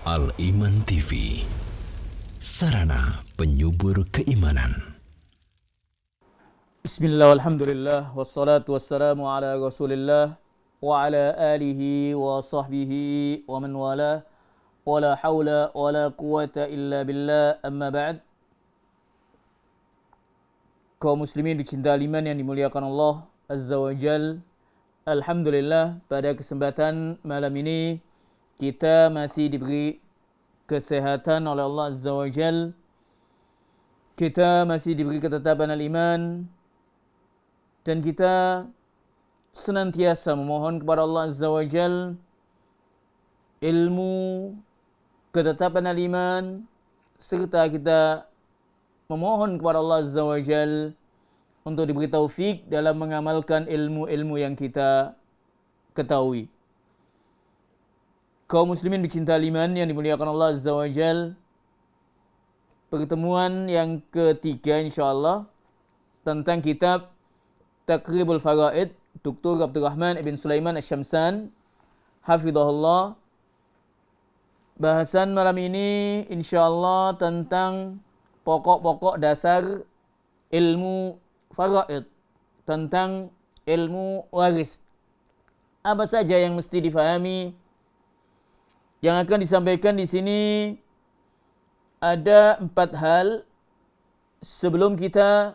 Al-Iman TV, sarana penyubur keimanan. Bismillah, alhamdulillah, wassalatu wassalamu ala rasulillah wa ala alihi wa sahbihi wa man wala wa la hawla wa la quwata illa billah, amma ba'd. Kaum muslimin dicinta iman yang dimuliakan Allah Azza wa Jal, alhamdulillah pada kesempatan malam ini kita masih diberi kesehatan oleh Allah Azza wa Jal. Kita masih diberi ketetapan al-iman dan kita senantiasa memohon kepada Allah Azza wa Jal ilmu, ketetapan al-iman, serta kita memohon kepada Allah Azza wa Jal untuk diberi taufik dalam mengamalkan ilmu-ilmu yang kita ketahui. Kaum muslimin dicinta iman yang dimuliakan Allah Azza wa Jal, pertemuan yang ketiga insyaAllah tentang kitab Taqribul Faraid Dr. Abdurrahman ibn Sulaiman Asy-Syamsan hafizahullah. Bahasan malam ini insyaAllah tentang pokok-pokok dasar ilmu faraid, tentang ilmu waris. Apa saja yang mesti difahami? Yang akan disampaikan di sini ada 4 hal sebelum kita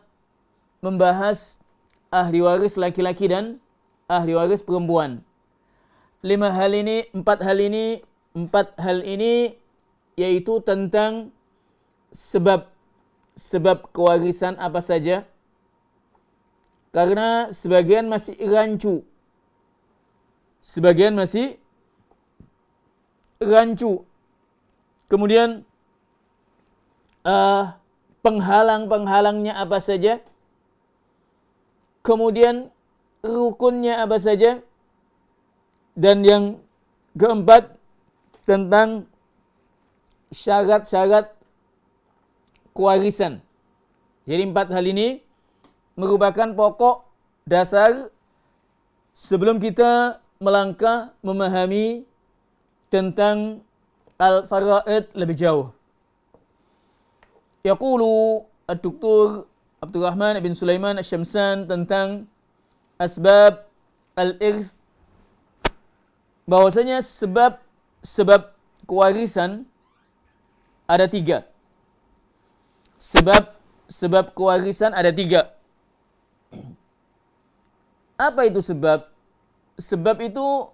membahas ahli waris laki-laki dan ahli waris perempuan. 4 hal ini yaitu tentang sebab kewarisan apa saja. Karena sebagian masih rancu. Kemudian penghalang-penghalangnya apa saja. Kemudian rukunnya apa saja. Dan yang keempat tentang syarat-syarat kewarisan. Jadi 4 hal ini merupakan pokok dasar sebelum kita melangkah memahami tentang al-faraid lebih jauh. Yaqulu Ad-Doktor Abdurrahman ibn Sulaiman Asy-Syamsan tentang asbab al-irs, bahwasanya sebab kewarisan ada 3. Sebab kewarisan ada 3. Apa itu sebab? Sebab itu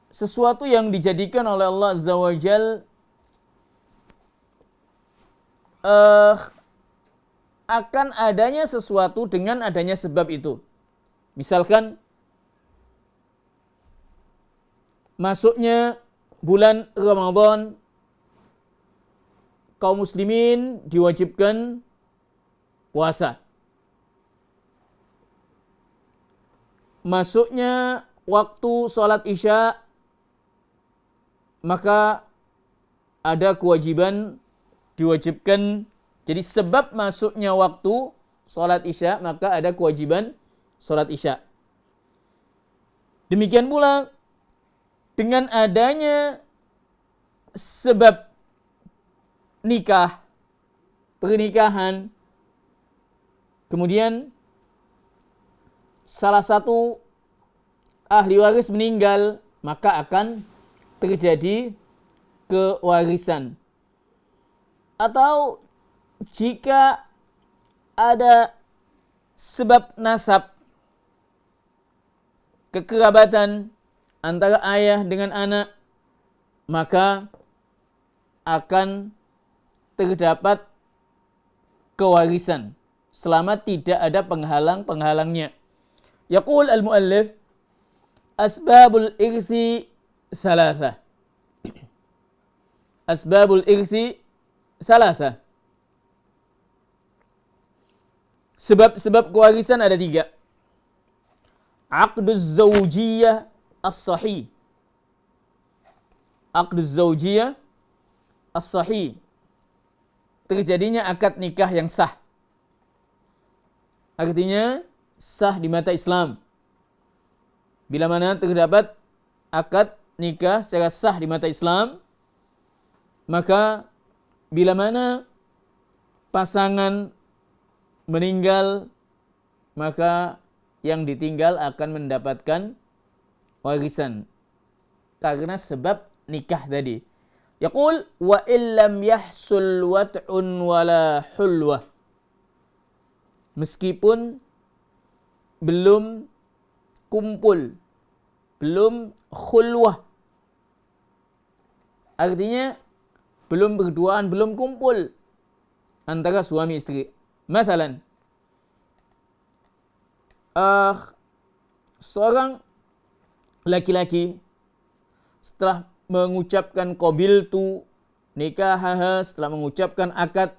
sesuatu yang dijadikan oleh Allah Azza wa Jal akan adanya sesuatu dengan adanya sebab itu. Misalkan masuknya bulan Ramadan, kaum muslimin diwajibkan puasa. Masuknya waktu sholat isya, maka ada kewajiban diwajibkan. Jadi sebab masuknya waktu sholat isya, maka ada kewajiban sholat isya. Demikian pula dengan adanya sebab nikah, pernikahan, kemudian salah satu ahli waris meninggal, maka akan terjadi kewarisan. Atau jika ada sebab nasab, kekerabatan antara ayah dengan anak, maka akan terdapat kewarisan selama tidak ada penghalang-penghalangnya. Yaqul al-muallif asbabul irsi thalatha. Asbabul irsi thalatha. Sebab kewarisan ada 3. Aqduz zawjiyah as-sahih. Aqduz zawjiyah as-sahih. Terjadinya akad nikah yang sah. Artinya sah di mata Islam. Bila mana terdapat akad nikah secara sah di mata Islam, Maka bila mana pasangan meninggal, maka yang ditinggal akan mendapatkan warisan karena sebab nikah tadi. Yaqul wa illam yahsul wat'un wala hulwah. Meskipun belum kumpul, belum khulwah. Artinya belum berduaan, belum kumpul antara suami istri. Masalan, seorang laki-laki setelah mengucapkan qabiltu nikahaha, setelah mengucapkan akad,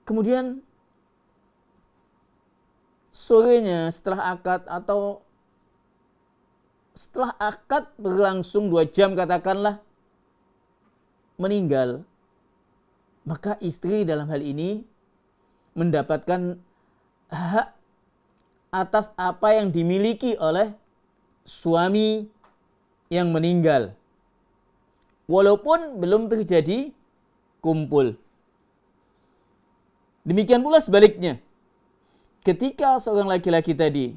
kemudian sorenya setelah akad atau setelah akad berlangsung 2 jam katakanlah, meninggal, maka istri dalam hal ini mendapatkan hak atas apa yang dimiliki oleh suami yang meninggal, walaupun belum terjadi kumpul. Demikian pula sebaliknya, ketika seorang laki-laki tadi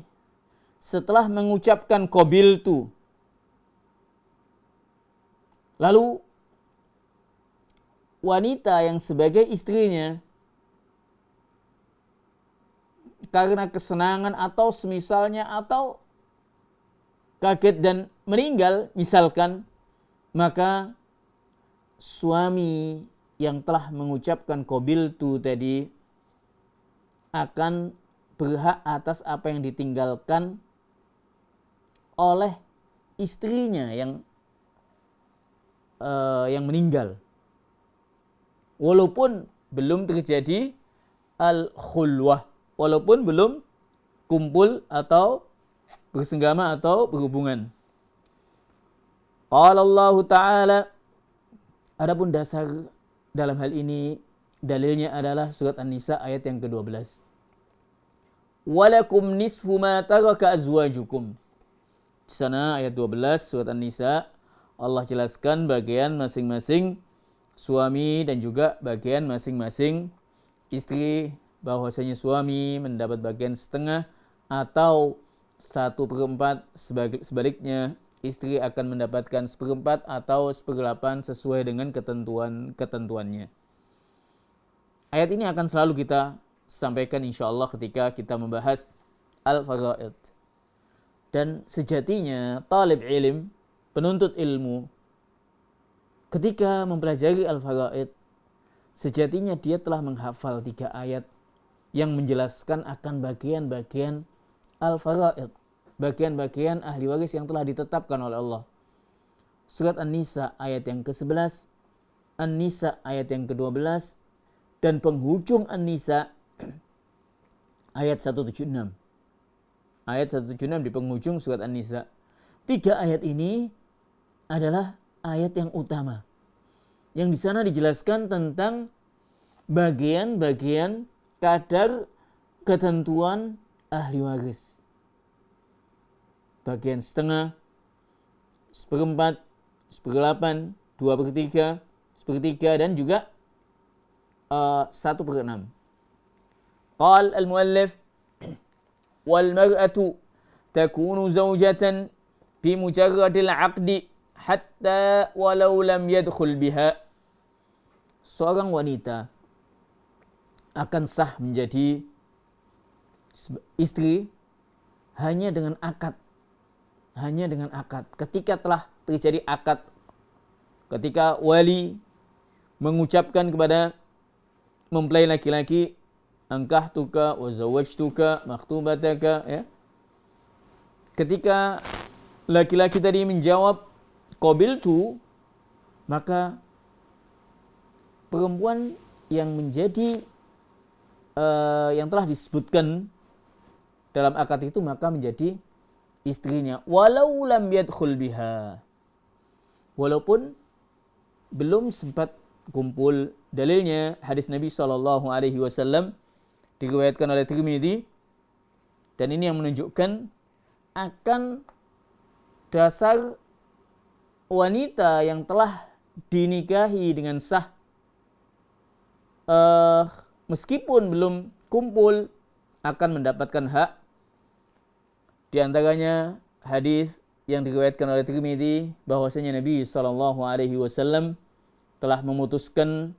setelah mengucapkan qabiltu, lalu wanita yang sebagai istrinya karena kesenangan atau semisalnya atau kaget dan meninggal misalkan, maka suami yang telah mengucapkan qabiltu tadi akan berhak atas apa yang ditinggalkan oleh istrinya yang meninggal, walaupun belum terjadi al-khulwah, walaupun belum kumpul atau bersenggama atau berhubungan. Qala Allah Ta'ala, adapun dasar dalam hal ini dalilnya adalah surat An-Nisa ayat yang ke-12. Walakum nisfu ma taraka azwajukum. Di sana ayat 12 surat An-Nisa, Allah jelaskan bagian masing-masing suami dan juga bagian masing-masing istri, bahwasanya suami mendapat bagian setengah atau 1/4, sebaliknya istri akan mendapatkan 1/4 atau 1/8 sesuai dengan ketentuannya. Ayat ini akan selalu kita sampaikan insyaallah ketika kita membahas al-faraid. Dan sejatinya talib ilm, penuntut ilmu, ketika mempelajari al-faraid, sejatinya dia telah menghafal 3 ayat yang menjelaskan akan bagian-bagian al-faraid, bagian-bagian ahli waris yang telah ditetapkan oleh Allah. Surat An-Nisa ayat yang ke-11, An-Nisa ayat yang ke-12, dan penghujung An-Nisa ayat 176. Ayat 176 di penghujung surat An-Nisa. 3 ayat ini adalah ayat yang utama, yang di sana dijelaskan tentang bagian-bagian kadar ketentuan ahli waris. Bagian setengah, 1/4, 1/8, 2/3, 1/3, dan juga 1/6. Qal al-muallif wal mar'atu takunu zawjatan bi mujarradil 'aqdi hatta walau lam yadkhul biha. Seorang wanita akan sah menjadi istri hanya dengan akad. Hanya dengan akad. Ketika telah terjadi akad, ketika wali mengucapkan kepada mempelai laki-laki, ankahtuka wa zawwajtuka makhtubataka, ya. Ketika laki-laki tadi menjawab qabiltu, maka perempuan yang menjadi yang telah disebutkan dalam akad itu maka menjadi istrinya, walau lam yadkhul biha, walaupun belum sempat kumpul. Dalilnya hadis Nabi SAW diriwayatkan oleh Tirmidzi, dan ini yang menunjukkan akan dasar wanita yang telah dinikahi dengan sah, meskipun belum kumpul, akan mendapatkan hak. Di antaranya hadis yang diriwayatkan oleh Tirmidzi bahwasanya Nabi SAW telah memutuskan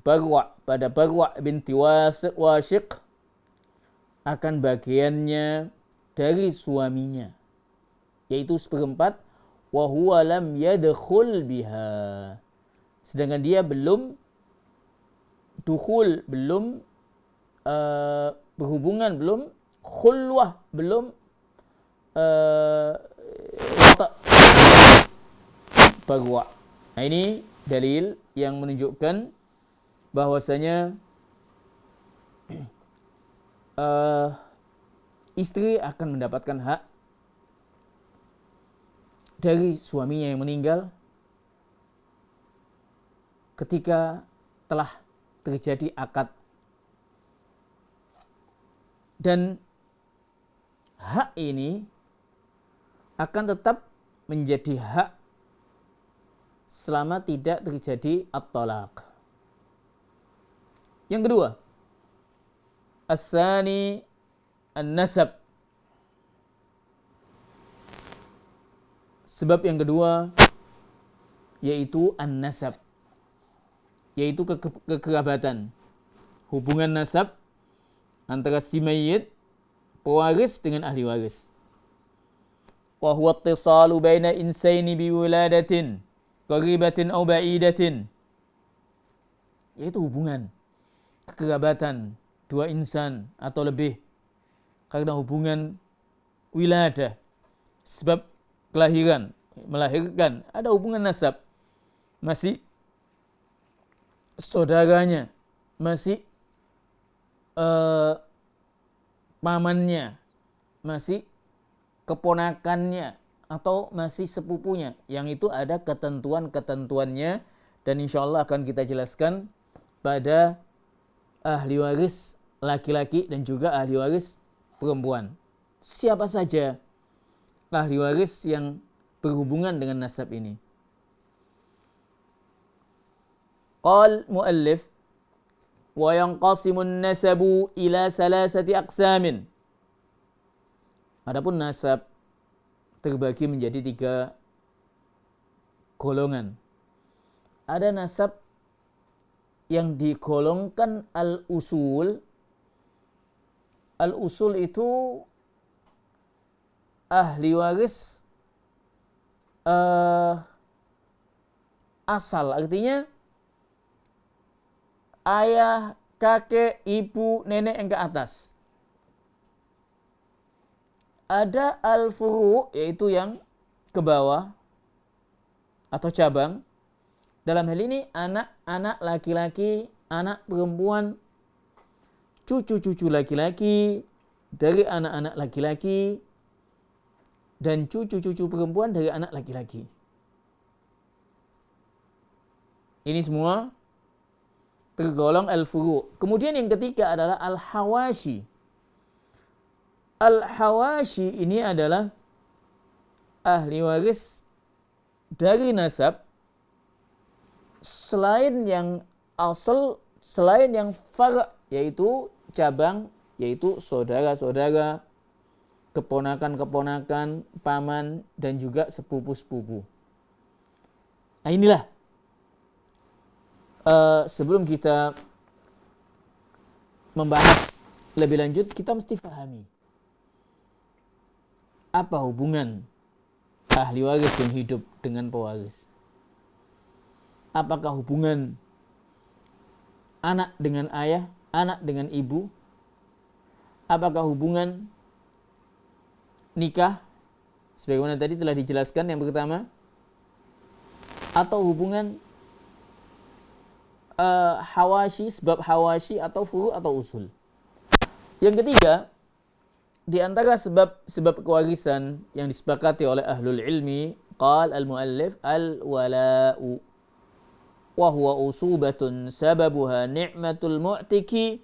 pada Barwa binti Washiq akan bagiannya dari suaminya, yaitu seperempat, wa huwa lam yadkhul biha, sedangkan dia belum dukhul, belum berhubungan, belum khulwah, belum Barwa. Nah, ini dalil yang menunjukkan bahwasanya istri akan mendapatkan hak dari suaminya yang meninggal ketika telah terjadi akad. Dan hak ini akan tetap menjadi hak selama tidak terjadi at-talaq. Yang kedua, as-tsani an-nasab. Sebab yang kedua yaitu an-nasab, yaitu kekerabatan, hubungan nasab antara si mayit pewaris dengan ahli waris. Wa huwa ittisalu baina insaini bi wiladatin qaribatin aw ba'idatin, yaitu hubungan kekerabatan dua insan atau lebih karena hubungan wiladah, sebab kelahiran, melahirkan, ada hubungan nasab, masih saudaranya, masih pamannya, masih keponakannya, atau masih sepupunya, yang itu ada ketentuan-ketentuannya, dan insya Allah akan kita jelaskan pada ahli waris laki-laki dan juga ahli waris perempuan. Siapa saja ahli waris yang berhubungan dengan nasab ini. Qal muallif wa yanqasimun nasabu ila salasati aqsamin. Adapun nasab terbagi menjadi 3 golongan. Ada nasab yang digolongkan al-usul. Al-usul itu ahli waris asal, artinya ayah, kakek, ibu, nenek yang ke atas. Ada al-furu', yaitu yang ke bawah atau cabang. Dalam hal ini anak-anak laki-laki, anak perempuan, cucu-cucu laki-laki dari anak-anak laki-laki, dan cucu-cucu perempuan dari anak laki-laki. Ini semua tergolong al-furu'. Kemudian yang ketiga adalah al-hawashi. Al-hawashi ini adalah ahli waris dari nasab selain yang asal, selain yang far', yaitu cabang, yaitu saudara-saudara, keponakan-keponakan, paman, dan juga sepupu-sepupu. Nah, inilah sebelum kita membahas lebih lanjut, kita mesti pahami apa hubungan ahli waris yang hidup dengan pewaris. Apakah hubungan anak dengan ayah, anak dengan ibu? Apakah hubungan nikah, sebagaimana tadi telah dijelaskan yang pertama, atau hubungan hawashi, sebab hawashi, atau furu' atau usul? Yang ketiga, di antara sebab kewarisan yang disepakati oleh ahlul ilmi, qal al-muallif al-wala'u wa huwa usubatun sababuha ni'matul mu'tiki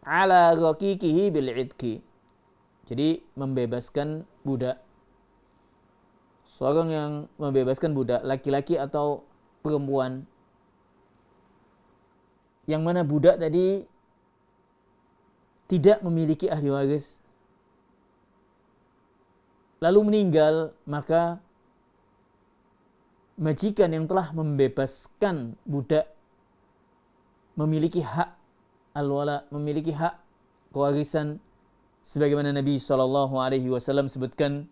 ala raqiqihi bil 'idki. Jadi membebaskan budak. seorang yang membebaskan budak, laki-laki atau perempuan, yang mana budak tadi tidak memiliki ahli waris, lalu meninggal, maka majikan yang telah membebaskan budak memiliki hak al-wala, memiliki hak kewarisan, sebagaimana Nabi SAW sebutkan,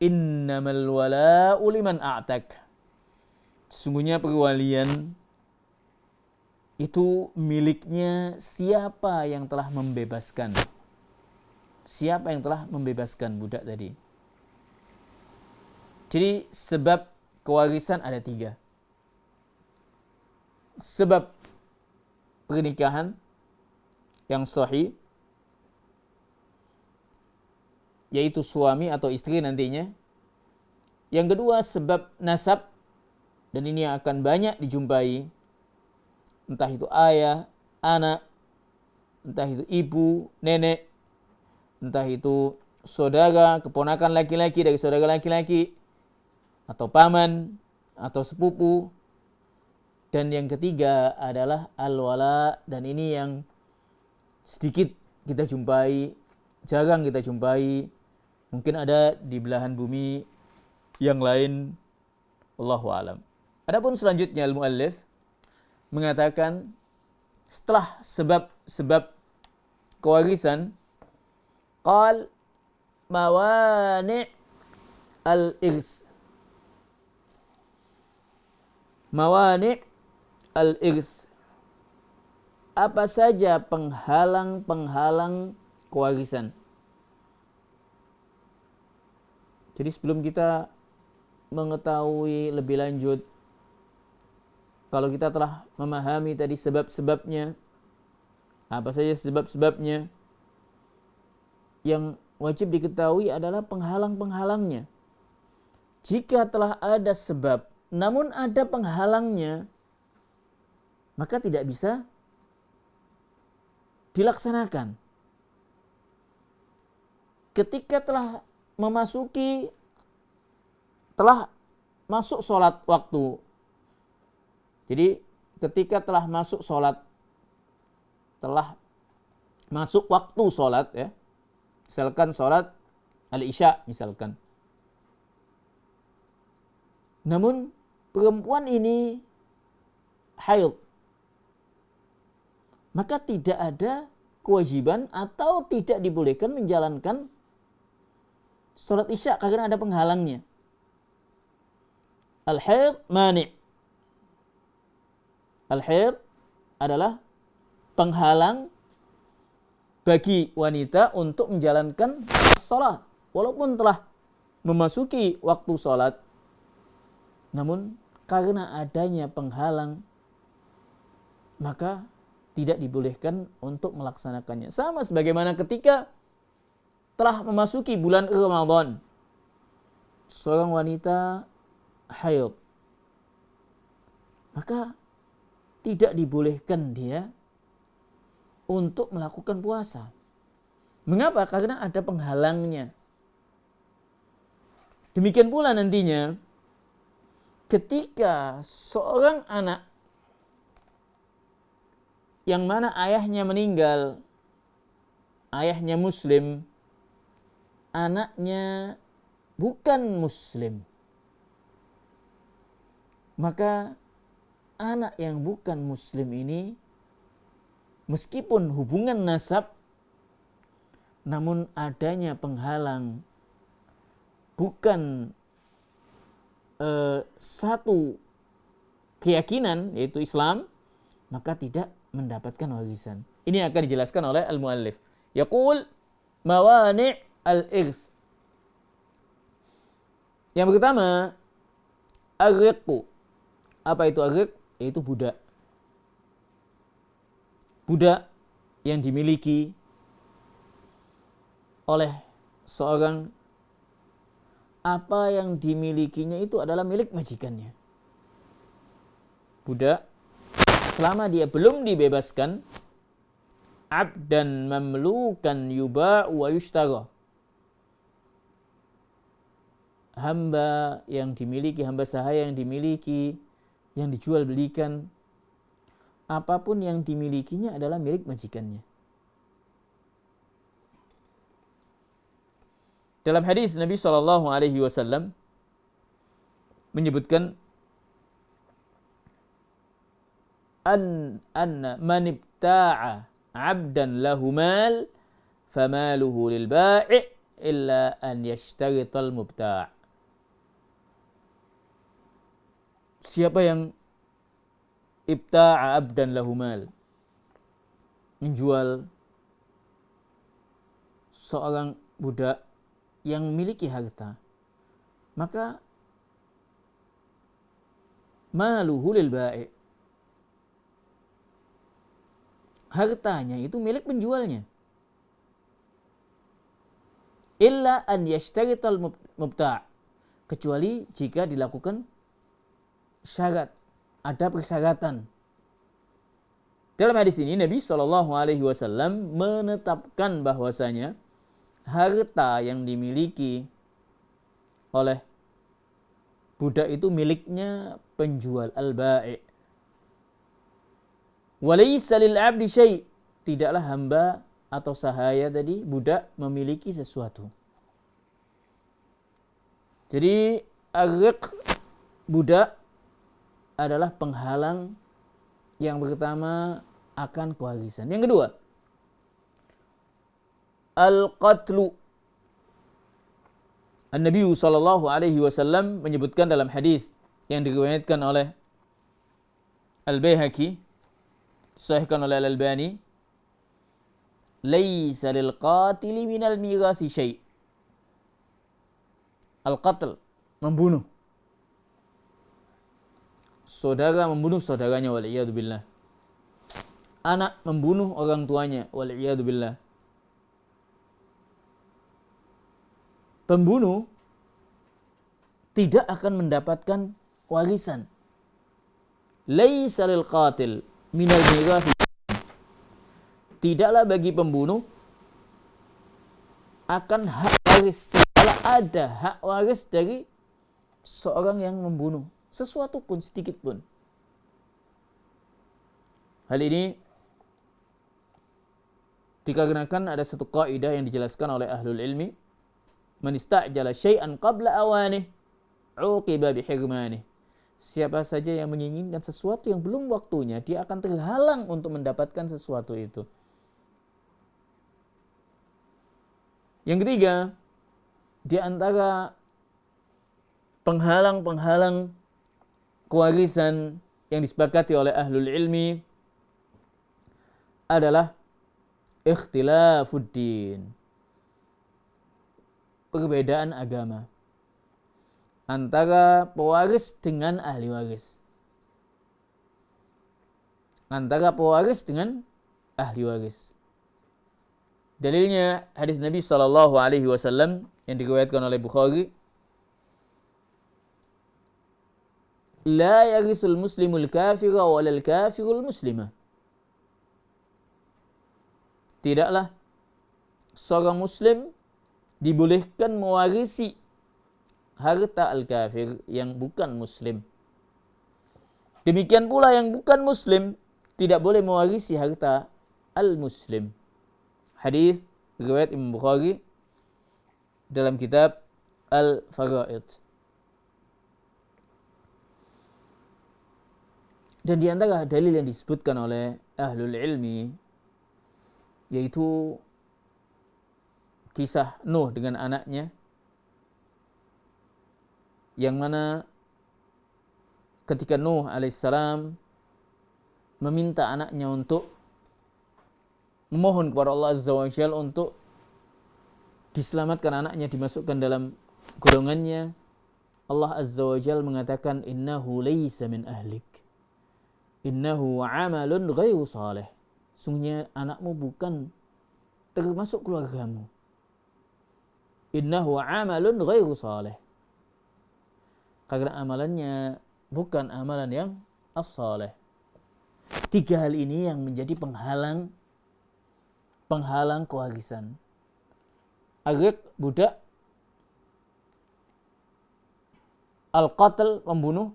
innamal wala'u liman a'tak. Sesungguhnya perwalian itu miliknya siapa yang telah membebaskan. Siapa yang telah membebaskan budak tadi. Jadi sebab kewarisan ada 3. Sebab pernikahan yang sahih, yaitu suami atau istri nantinya. Yang kedua sebab nasab, dan ini yang akan banyak dijumpai, entah itu ayah, anak, entah itu ibu, nenek, entah itu saudara, keponakan laki-laki dari saudara laki-laki, atau paman, atau sepupu. Dan yang ketiga adalah al-wala, dan ini yang sedikit kita jumpai, jarang kita jumpai, mungkin ada di belahan bumi yang lain, wallahu alam. Adapun selanjutnya al-muallif mengatakan setelah sebab-sebab kewarisan, qal mawani' al-irs. Mawani' al-irs. Apa saja penghalang-penghalang kewarisan? Jadi sebelum kita mengetahui lebih lanjut, kalau kita telah memahami tadi sebab-sebabnya, apa saja sebab-sebabnya, yang wajib diketahui adalah penghalang-penghalangnya. Jika telah ada sebab, namun ada penghalangnya, maka tidak bisa dilaksanakan. Ketika telah masuk sholat waktu. Jadi ketika telah masuk sholat, telah masuk waktu sholat, ya, misalkan sholat al-isya misalkan. Namun perempuan ini haid, maka tidak ada kewajiban atau tidak dibolehkan menjalankan sholat isya karena ada penghalangnya. Al-haid mani'. Al-haid adalah penghalang bagi wanita untuk menjalankan sholat. Walaupun telah memasuki waktu sholat, namun karena adanya penghalang, maka tidak dibolehkan untuk melaksanakannya. Sama sebagaimana ketika telah memasuki bulan Ramadan, seorang wanita haid, maka tidak dibolehkan dia untuk melakukan puasa. Mengapa? Karena ada penghalangnya. Demikian pula nantinya ketika seorang anak yang mana ayahnya meninggal, ayahnya muslim, anaknya bukan muslim, maka anak yang bukan muslim ini, meskipun hubungan nasab, namun adanya penghalang, bukan satu keyakinan yaitu Islam, maka tidak mendapatkan warisan. Ini akan dijelaskan oleh al-muallif. Yaqul mawani' al-irs. Yang pertama, ar-riqu. Apa itu ar-riq? Yaitu budak. Budak yang dimiliki oleh seorang, apa yang dimilikinya itu adalah milik majikannya. Budak selama dia belum dibebaskan, abdan mamlukan yuba'u wa yushtara. hamba yang dimiliki, hamba sahaya yang dimiliki, yang dijual belikan, apapun yang dimilikinya adalah milik majikannya. Dalam hadis Nabi SAW menyebutkan anna man ibta'a 'abdan lahu mal famaluhu lil ba'i' illa an yashtarital mubta'. Siapa yang ibta'a 'abdan lahu mal, menjual seorang budak yang memiliki harta, maka maluhu lil ba'i', hartanya itu milik penjualnya. Illa an yashtarital mubta', kecuali jika dilakukan syarat, ada persyaratan. Dalam hadis ini Nabi SAW menetapkan bahwasanya harta yang dimiliki oleh budak itu miliknya penjual, al-ba'i'. Walaysa lil 'abdi syai', tidaklah hamba atau sahaya tadi, budak, memiliki sesuatu. Jadi ar-riq, budak, adalah penghalang yang pertama akan kewarisan. Yang kedua, al-qatlu. An-Nabi SAW menyebutkan dalam hadis yang diriwayatkan oleh Al-Baihaqi, disahihkan oleh Al-Albani, laisa lil qatili minal mirasi syai'. Al-qatl, membunuh. Saudara membunuh saudaranya, wal'iyadzubillah. Anak membunuh orang tuanya, wal'iyadzubillah. Pembunuh tidak akan mendapatkan warisan. Laisa lil qatil minal mirasi. Tidaklah bagi pembunuh akan hak waris, tidaklah ada hak waris dari seorang yang membunuh sesuatu pun, sedikit pun. Hal ini dikarenakan ada satu kaidah yang dijelaskan oleh ahlul ilmi, man ista'jala syai'an qabla awanih uqiba bihirmanih. Siapa saja yang menginginkan sesuatu yang belum waktunya, dia akan terhalang untuk mendapatkan sesuatu itu. Yang ketiga, di antara penghalang-penghalang kewarisan yang disepakati oleh ahlul ilmi adalah ikhtilafuddin, perbedaan agama antara pewaris dengan ahli waris, antara pewaris dengan ahli waris. Dalilnya hadis Nabi SAW yang diriwayatkan oleh Bukhari, la yarisul muslimul kafira walal kafirul muslimah. Tidaklah seorang muslim dibolehkan mewarisi harta al-kafir yang bukan muslim. Demikian pula yang bukan muslim tidak boleh mewarisi harta al-muslim. Hadis riwayat Imam Bukhari dalam kitab Al-Fara'id. Dan di antara dalil yang disebutkan oleh ahlul ilmi yaitu kisah Nuh dengan anaknya, yang mana ketika Nuh alaihissalam meminta anaknya untuk memohon kepada Allah Azza wa Jalla untuk diselamatkan anaknya, dimasukkan dalam golongannya, Allah Azza wa Jalla mengatakan, innahu laysa min ahlik, innahu amalun ghairu salih. Sungguhnya anakmu bukan termasuk keluargamu. Innahu amalun ghairu salih. Karena amalannya bukan amalan yang as-salih. Tiga hal ini yang menjadi penghalang kewarisan. Agar budak al-qatl, membunuh,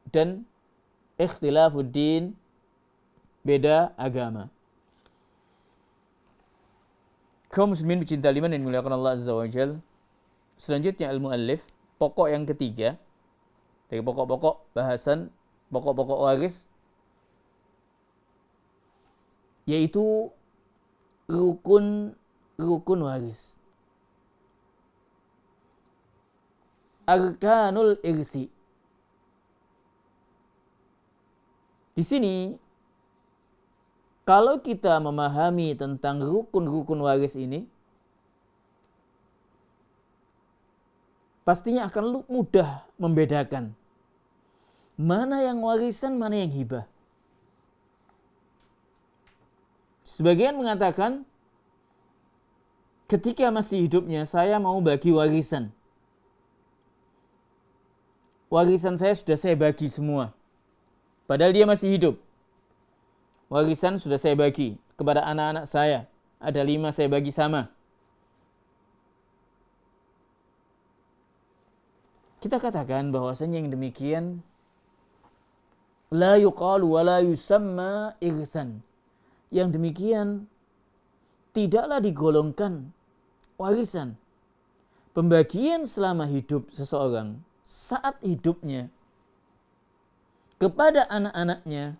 dan ikhtilafuddin, beda agama. Kaum muslimin pecinta iman yang dimuliakan Allah Azza wa Jalla. Selanjutnya al-muallif, pokok yang ketiga dari pokok-pokok bahasan, pokok-pokok waris, yaitu rukun waris. Arkanul irsi. Di sini, kalau kita memahami tentang rukun-rukun waris ini, pastinya akan mudah membedakan mana yang warisan, mana yang hibah. Sebagian mengatakan, ketika masih hidupnya saya mau bagi warisan. Warisan saya sudah saya bagi semua. Padahal dia masih hidup. Warisan sudah saya bagi kepada anak-anak saya. Ada 5 saya bagi sama. Kita katakan bahwasanya yang demikian la yuqalu wa la yusamma irsan. Yang demikian tidaklah digolongkan warisan. Pembagian selama hidup seseorang saat hidupnya kepada anak-anaknya,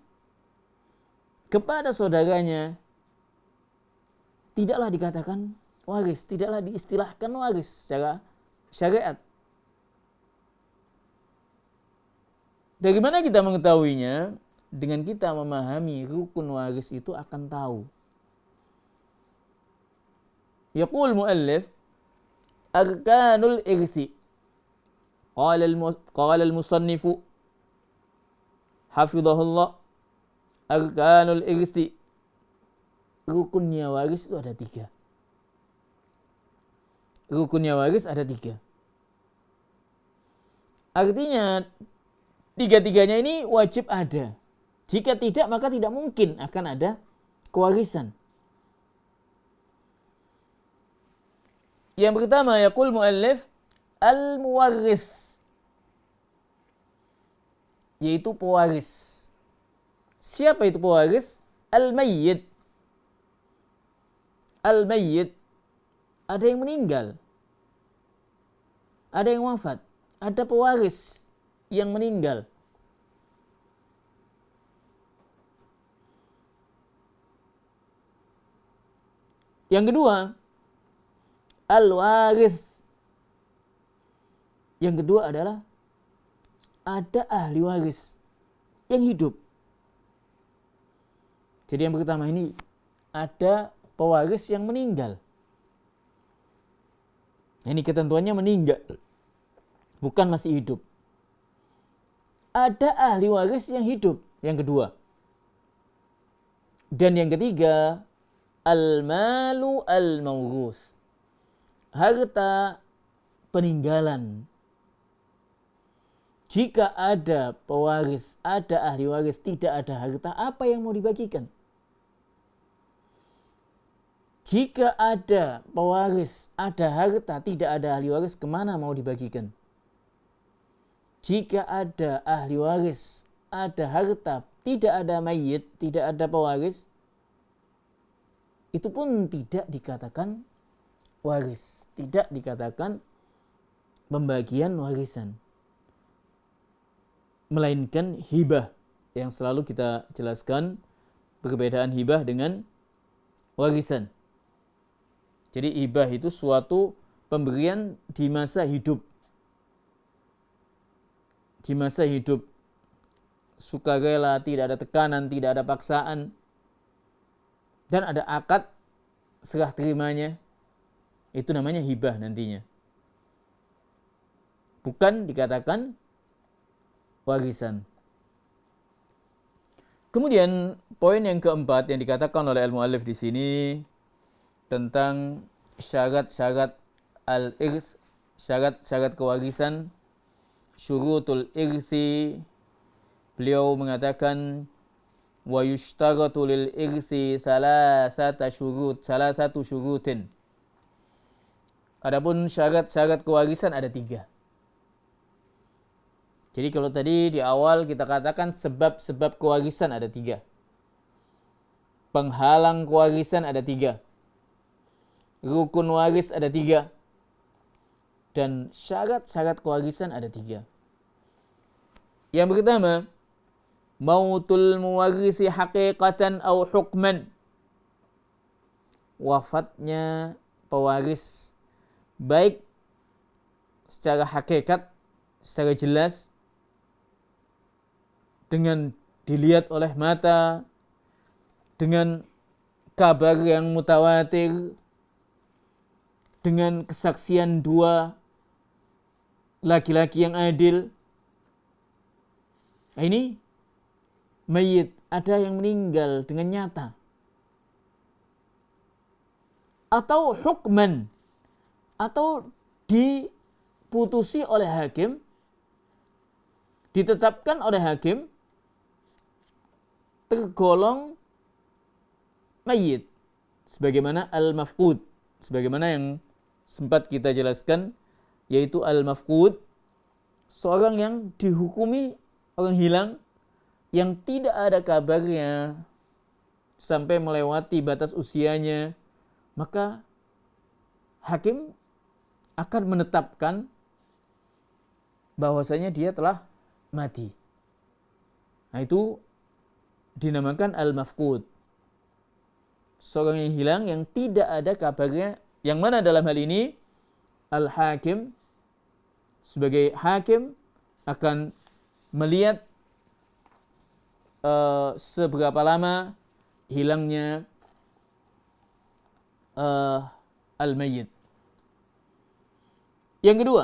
kepada saudaranya, tidaklah dikatakan waris, tidaklah diistilahkan waris secara syariat. Dari mana kita mengetahuinya? Dengan kita memahami rukun waris itu akan tahu. Yaqul muallif arkanul irsi. Qala al-musannifu hafizahullah, arkanul irsi, rukunnya waris itu ada 3. Rukunnya waris ada 3. Artinya 3-tiganya ini wajib ada. Jika tidak, maka tidak mungkin akan ada kewarisan. Yang pertama, yaqul muallif al-muwarris, yaitu pewaris. Siapa itu pewaris? Al-mayyit. Al-mayyit, ada yang meninggal, ada yang wafat, ada pewaris yang meninggal. Yang kedua, al-waris. Yang kedua adalah ada ahli waris yang hidup. Jadi yang pertama ini ada pewaris yang meninggal. Ini ketentuannya meninggal, bukan masih hidup. Ada ahli waris yang hidup, yang kedua. Dan yang ketiga, al-malu al-mawrus, harta peninggalan. Jika ada pewaris, ada ahli waris, tidak ada harta, apa yang mau dibagikan? Jika ada pewaris, ada harta, tidak ada ahli waris, kemana mau dibagikan? Jika ada ahli waris, ada harta, tidak ada mayit, tidak ada pewaris, itu pun tidak dikatakan waris, tidak dikatakan pembagian warisan, melainkan hibah, yang selalu kita jelaskan perbedaan hibah dengan warisan. Jadi hibah itu suatu pemberian di masa hidup. Di masa hidup sukarela, tidak ada tekanan, tidak ada paksaan, dan ada akad serah terimanya. Itu namanya hibah nantinya. Bukan dikatakan warisan. Kemudian poin yang keempat yang dikatakan oleh al-muallif di sini tentang syarat-syarat al-irs, syarat-syarat kewarisan, syurutul irsi. Beliau mengatakan wa yushtaratu lil irsi salasatu syurutin. Adapun syarat-syarat kewarisan ada 3. Jadi kalau tadi di awal kita katakan sebab-sebab kewarisan ada 3. Penghalang kewarisan ada 3. Rukun waris ada 3. Dan syarat-syarat kewarisan ada 3. Yang pertama, mautul muwarisi haqiqatan au hukman. Wafatnya pewaris baik secara hakikat, secara jelas, dengan dilihat oleh mata, dengan kabar yang mutawatir, dengan kesaksian 2 laki-laki yang adil. Nah, ini mayit, ada yang meninggal dengan nyata. Atau hukman, atau diputusi oleh hakim, ditetapkan oleh hakim, tergolong mayit, sebagaimana al-mafqud, sebagaimana yang sempat kita jelaskan, yaitu al-mafqud, seorang yang dihukumi orang hilang, yang tidak ada kabarnya sampai melewati batas usianya, maka hakim akan menetapkan bahwasanya dia telah mati. Nah, itu dinamakan al-mafqud. Seorang yang hilang yang tidak ada kabarnya, yang mana dalam hal ini al-hakim sebagai hakim akan melihat seberapa lama hilangnya al-mayyit. Yang kedua,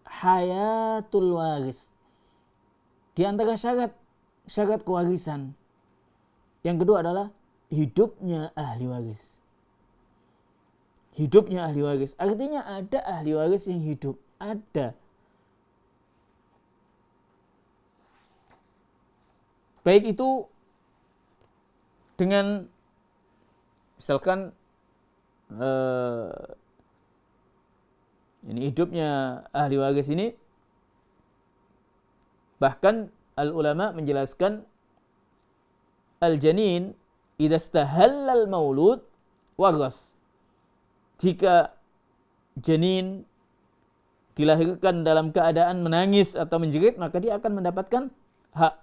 hayatul waris. Di antara syarat kewarisan yang kedua adalah hidupnya ahli waris. Hidupnya ahli waris. Artinya ada ahli waris yang hidup. Ada. Baik itu dengan misalkan ini hidupnya ahli waris ini, bahkan al-ulama menjelaskan al-janin idza istahalla al-maulud waras. Jika janin dilahirkan dalam keadaan menangis atau menjerit, maka dia akan mendapatkan hak.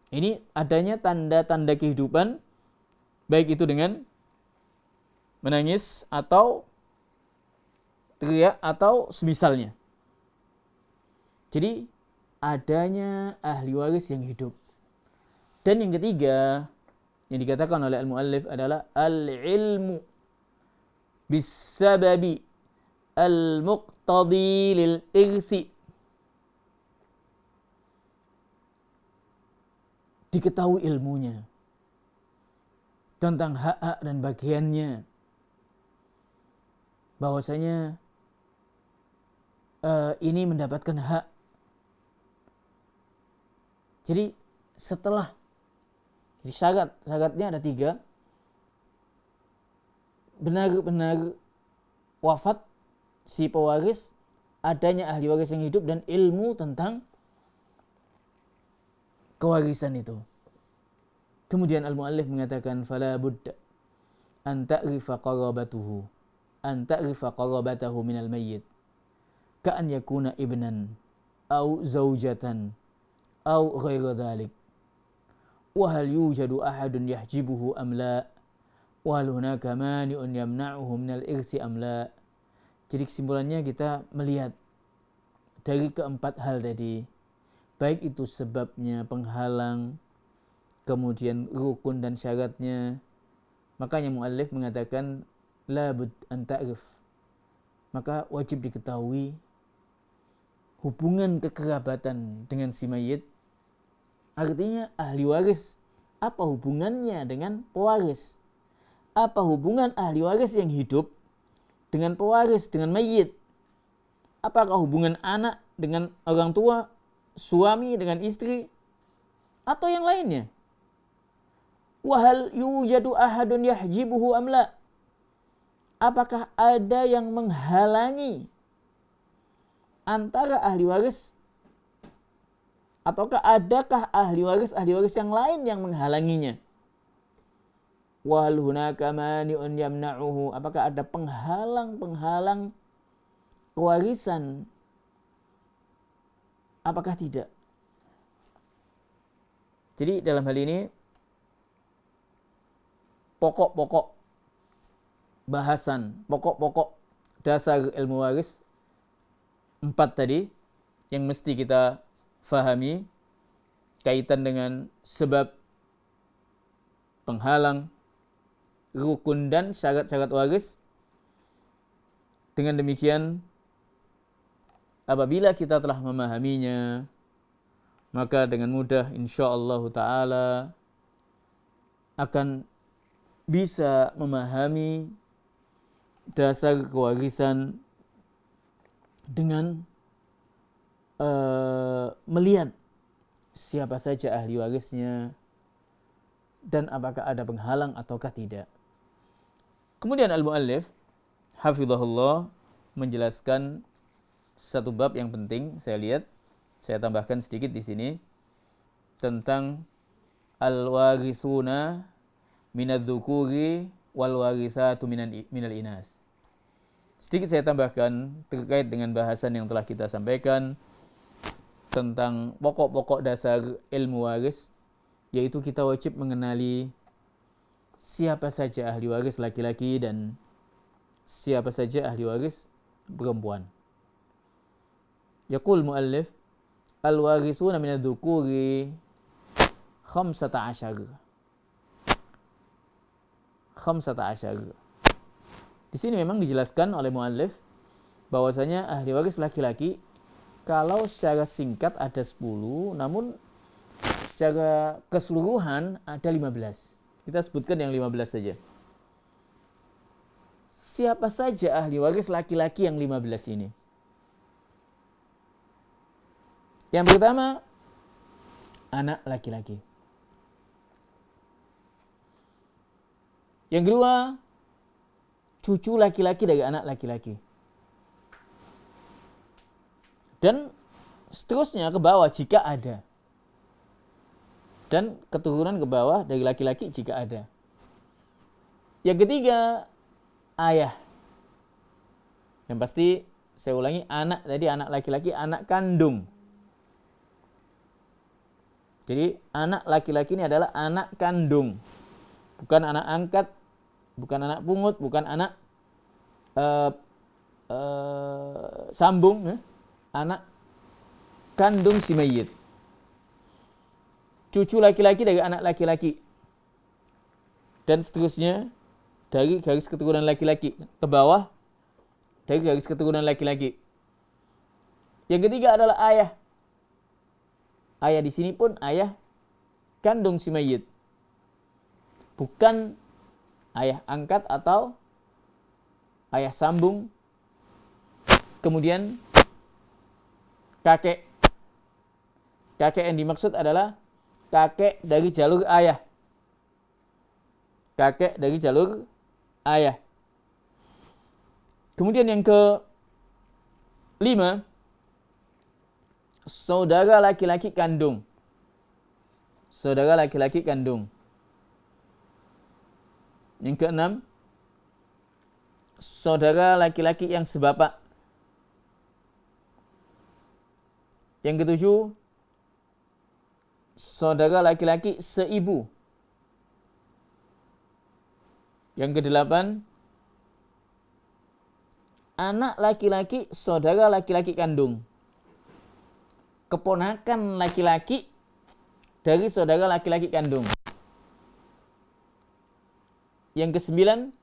Ini adanya tanda-tanda kehidupan, baik itu dengan menangis atau teriak atau semisalnya. Jadi adanya ahli waris yang hidup. Dan yang ketiga yang dikatakan oleh al-muallif adalah al-ilmu bisababi al-muqtadi lil-irsi. Diketahui ilmunya tentang hak-hak dan bagiannya, bahwasanya ini mendapatkan hak. Jadi setelah syaratnya ada 3, benar-benar wafat si pewaris, adanya ahli waris yang hidup, dan ilmu tentang kewarisan itu. Kemudian al-muallif mengatakan fala budda an ta'rifa qarabatahu minal mayyit ka'an yakuna ibnan au zaujatan au ghaira dhalik wa hal yujadu ahadun yahjibuhu am la wa hal hunaka mani'un yamna'uhu minal irthi am la. Jadi kesimpulannya kita melihat dari keempat hal tadi, baik itu sebabnya, penghalang, kemudian rukun dan syaratnya, makanya muallif mengatakan la bud an ta'rif, maka wajib diketahui hubungan kekerabatan dengan si mayit. Artinya ahli waris, apa hubungannya dengan pewaris? Apa hubungan ahli waris yang hidup dengan pewaris, dengan mayit? Apakah hubungan anak dengan orang tua, suami dengan istri, atau yang lainnya? Wahal yujadu ahadun yahjibuhu amla. Apakah ada yang menghalangi antara ahli waris Ataukah adakah ahli waris yang lain yang menghalanginya? Wal hunaka mani'un yamna'uhu. Apakah ada penghalang kewarisan? Apakah tidak? Jadi dalam hal ini pokok-pokok bahasan, pokok-pokok dasar ilmu waris 4 tadi yang mesti kita fahami kaitan dengan sebab, penghalang, rukun dan syarat-syarat waris. Dengan demikian, apabila kita telah memahaminya, maka dengan mudah insyaallah ta'ala akan bisa memahami dasar kewarisan dengan melihat siapa saja ahli warisnya dan apakah ada penghalang ataukah tidak. Kemudian al-muallif hafizahullah menjelaskan satu bab yang penting. Saya tambahkan sedikit di sini tentang al-warithuna minadz-dzukuri wal warithatu minal inas. Sedikit saya tambahkan terkait dengan bahasan yang telah kita sampaikan tentang pokok-pokok dasar ilmu waris, yaitu kita wajib mengenali siapa saja ahli waris laki-laki dan siapa saja ahli waris perempuan. Yaqul muallif al-warithuna minadz-dzukuri 15. Di sini memang dijelaskan oleh muallif bahwasanya ahli waris laki-laki kalau secara singkat ada 10, namun secara keseluruhan ada 15. Kita sebutkan yang 15 saja. Siapa saja ahli waris laki-laki yang 15 ini? Yang pertama, anak laki-laki. Yang kedua, cucu laki-laki dari anak laki-laki. Dan seterusnya ke bawah jika ada. Dan keturunan ke bawah dari laki-laki jika ada. Yang ketiga, ayah. Yang pasti saya ulangi, anak tadi anak laki-laki, anak kandung. Jadi anak laki-laki ini adalah anak kandung. Bukan anak angkat, bukan anak pungut, bukan anak sambung, ya. Anak kandung si mayit. Cucu laki-laki dari anak laki-laki. Dan seterusnya dari garis keturunan laki-laki ke bawah dari garis keturunan laki-laki. Yang ketiga adalah ayah. Ayah di sini pun ayah kandung si mayit. Bukan ayah angkat atau ayah sambung. Kemudian kakek. Kakek yang dimaksud adalah kakek dari jalur ayah. Kakek dari jalur ayah. Kemudian yang ke-5, saudara laki-laki kandung. Saudara laki-laki kandung. Yang ke-6, saudara laki-laki yang sebapak. Yang ke-7, saudara laki-laki seibu. Yang ke-8, anak laki-laki saudara laki-laki kandung. Keponakan laki-laki dari saudara laki-laki kandung. Yang ke-9,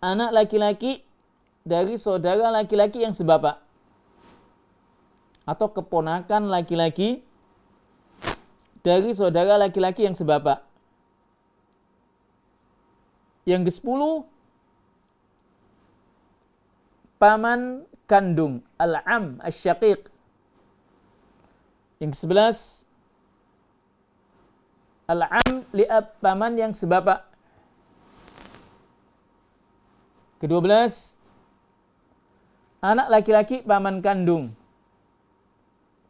anak laki-laki dari saudara laki-laki yang sebapak. Atau keponakan laki-laki dari saudara laki-laki yang sebapak. Yang ke-10, paman kandung, al-am, asy-syaqiq. Yang ke-11, al-am li'ab, paman yang sebapak. Ke-12, anak laki-laki paman kandung.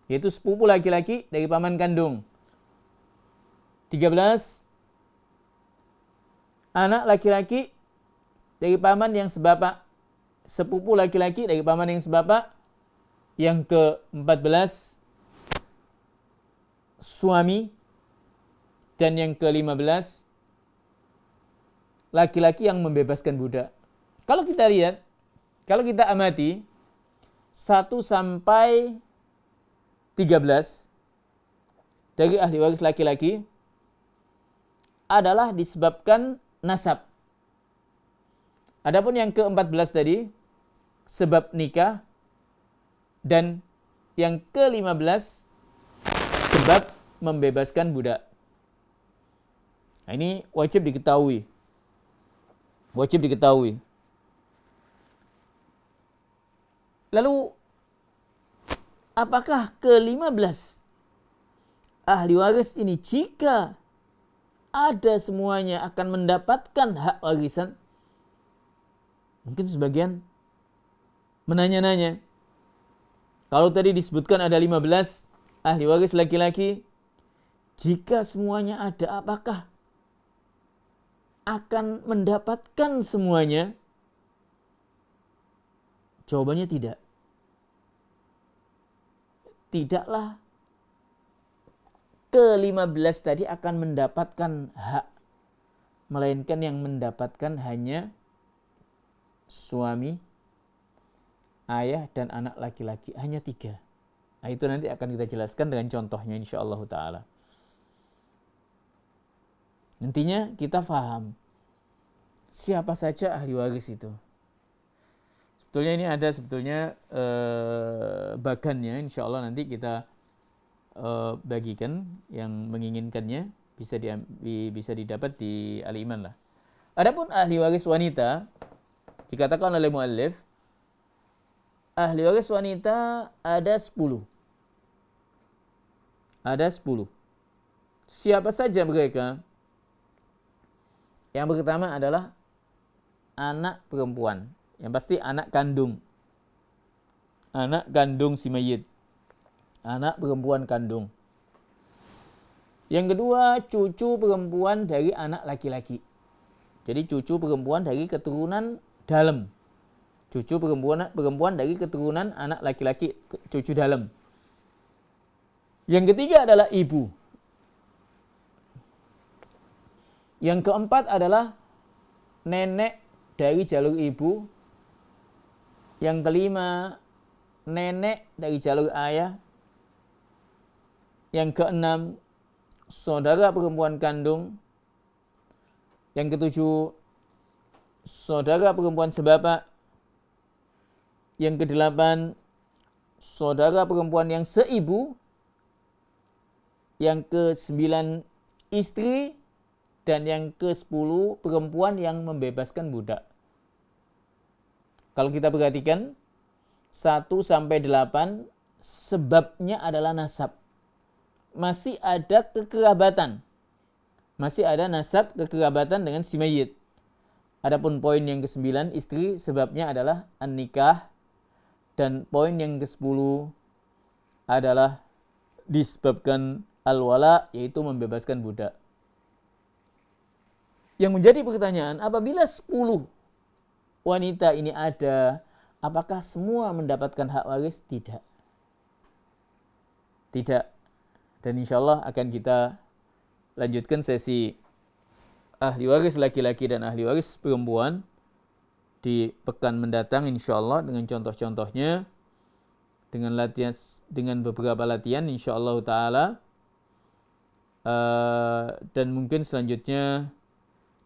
yaitu sepupu laki-laki dari paman kandung. 13, anak laki-laki dari paman yang sebapak, sepupu laki-laki dari paman yang sebapak. Yang ke-14, suami. Dan yang ke-15, laki-laki yang membebaskan budak. Kalau kita lihat, kalau kita amati 1 sampai 13 dari ahli waris laki-laki adalah disebabkan nasab. Adapun yang ke-14 tadi sebab nikah, dan yang ke-15 sebab membebaskan budak. Nah, ini wajib diketahui. Wajib diketahui. Lalu apakah ke-15 ahli waris ini jika ada semuanya akan mendapatkan hak warisan? Mungkin sebagian menanya-nanya. Kalau tadi disebutkan ada 15 ahli waris laki-laki, jika semuanya ada, apakah akan mendapatkan semuanya? Jawabannya tidak. Tidaklah ke-15 tadi akan mendapatkan hak, melainkan yang mendapatkan hanya suami, ayah, dan anak laki-laki. Hanya 3. Nah, itu nanti akan kita jelaskan dengan contohnya insyaallah ta'ala. Intinya kita faham siapa saja ahli waris itu. Sebetulnya ini ada bagannya, insyaallah nanti kita bagikan yang menginginkannya bisa didapat di Al-Iman lah. Adapun ahli waris wanita, dikatakan oleh muallif, ahli waris wanita ada 10. Ada 10. Siapa saja mereka? Yang pertama adalah anak perempuan. Yang pasti anak kandung. Anak kandung si mayit. Anak perempuan kandung. Yang kedua, cucu perempuan dari anak laki-laki. Jadi cucu perempuan dari keturunan dalam. Cucu perempuan dari keturunan anak laki-laki, cucu dalam. Yang ketiga adalah ibu. Yang keempat adalah nenek dari jalur ibu. Yang kelima, nenek dari jalur ayah. Yang keenam, saudara perempuan kandung. Yang ketujuh, saudara perempuan sebapak. Yang kedelapan, saudara perempuan yang seibu. Yang ke-9, istri. Dan yang ke-10, perempuan yang membebaskan budak. Kalau kita perhatikan 1 sampai 8 sebabnya adalah nasab. Masih ada kekerabatan. Masih ada nasab kekerabatan dengan si mayit. Adapun poin yang ke-9 istri sebabnya adalah an-nikah, dan poin yang ke-10 adalah disebabkan al-wala, yaitu membebaskan budak. Yang menjadi pertanyaan, apabila 10 wanita ini ada, apakah semua mendapatkan hak waris? Tidak. Tidak. Dan insyaallah akan kita lanjutkan sesi ahli waris laki-laki dan ahli waris perempuan di pekan mendatang insyaallah dengan contoh-contohnya, dengan beberapa latihan insyaallah taala. Dan mungkin selanjutnya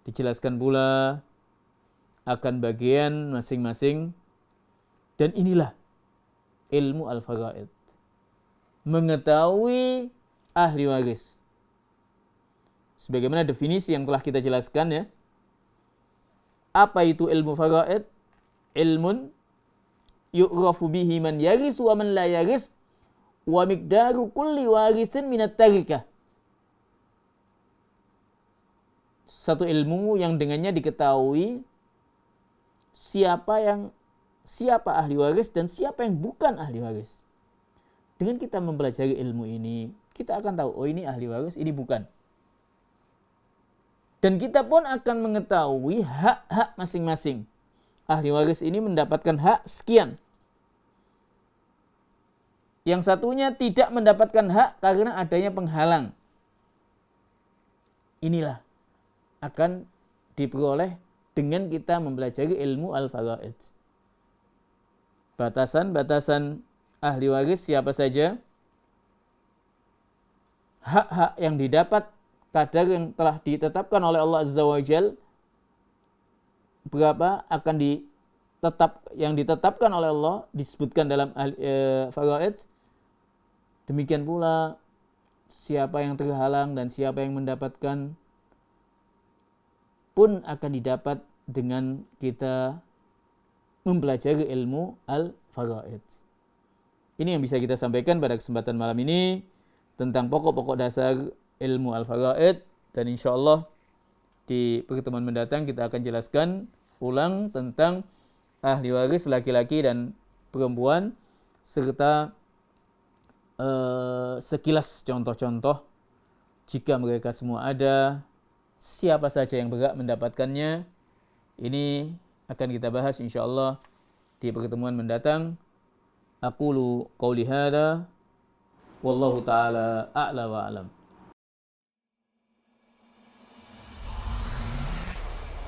dijelaskan pula akan bagian masing-masing. Dan inilah ilmu al-faraid, mengetahui ahli waris. Sebagaimana definisi yang telah kita jelaskan ya. Apa itu ilmu faraid? Ilmun yu'rafu bihi man yaris wa man la yaris wa miqdaru kulli warisin minat tarikah. Satu ilmu yang dengannya diketahui siapa ahli waris dan siapa yang bukan ahli waris. Dengan kita mempelajari ilmu ini, kita akan tahu, oh ini ahli waris, ini bukan. Dan kita pun akan mengetahui hak-hak masing-masing. Ahli waris ini mendapatkan hak sekian. Yang satunya tidak mendapatkan hak karena adanya penghalang. Inilah akan diperoleh dengan kita mempelajari ilmu al-faraid. Batasan-batasan ahli waris siapa saja, hak-hak yang didapat, kadar yang telah ditetapkan oleh Allah Azza wa Jal, berapa akan yang ditetapkan oleh Allah disebutkan dalam faraid. Demikian pula siapa yang terhalang dan siapa yang mendapatkan pun akan didapat dengan kita mempelajari ilmu al-faraid. Ini yang bisa kita sampaikan pada kesempatan malam ini tentang pokok-pokok dasar ilmu al-faraid, dan insyaallah di pertemuan mendatang kita akan jelaskan ulang tentang ahli waris laki-laki dan perempuan serta sekilas contoh-contoh jika mereka semua ada, siapa saja yang berhak mendapatkannya. Ini akan kita bahas insyaallah di pertemuan mendatang. Aqulu qauli hadza wallahu taala a'la wa a'lam.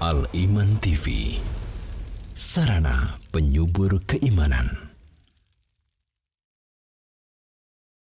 Al-Iman TV, sarana penyubur keimanan.